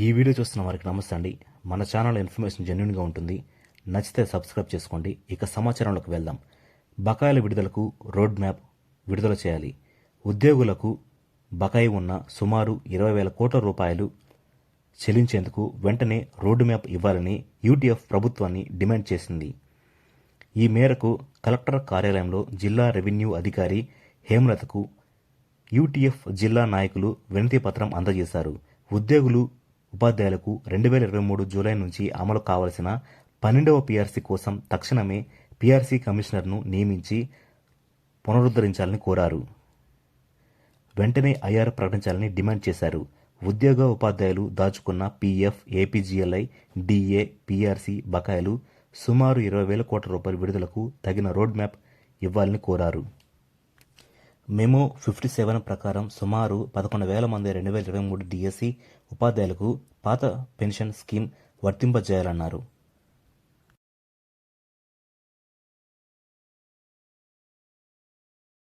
ఈ వీడియో చూస్తున్న వారికి నమస్తే అండి. మన ఛానల్ ఇన్ఫర్మేషన్ జెన్యున్గా ఉంటుంది. నచ్చితే సబ్స్క్రైబ్ చేసుకోండి. ఇక సమాచారంలోకి వెళ్దాం. బకాయిల విడుదలకు రోడ్ మ్యాప్ విడుదల చేయాలి. ఉద్యోగులకు బకాయి ఉన్న సుమారు 20,000 కోట్ల రూపాయలు చెల్లించేందుకు వెంటనే రోడ్ మ్యాప్ ఇవ్వాలని యూటీఎఫ్ ప్రభుత్వాన్ని డిమాండ్ చేసింది. ఈ మేరకు కలెక్టర్ కార్యాలయంలో జిల్లా రెవెన్యూ అధికారి హేమలతకు యూటీఎఫ్ జిల్లా నాయకులు వినతి పత్రం అందజేశారు. ఉద్యోగులు ఉపాధ్యాయులకు 2023 జూలై నుంచి అమలు కావాల్సిన 12వ పీఆర్సీ కోసం తక్షణమే పీఆర్సీ కమిషనర్ను నియమించి పునరుద్ధరించాలని కోరారు. వెంటనే ఐఆర్ ప్రకటించాలని డిమాండ్ చేశారు. ఉద్యోగ ఉపాధ్యాయులు దాచుకున్న పీఎఫ్, ఏపీజీఎల్ఐ, డిఏ, పీఆర్సీ బకాయిలు సుమారు 20,000 కోట్ల రూపాయల విడుదలకు తగిన రోడ్ మ్యాప్ ఇవ్వాలని కోరారు. మెమో 57 ప్రకారం సుమారు 11,000 మంది 2023 డిఎస్సి ఉపాధ్యాయులకు పాత పెన్షన్ స్కీమ్ వర్తింపజేయాలన్నారు.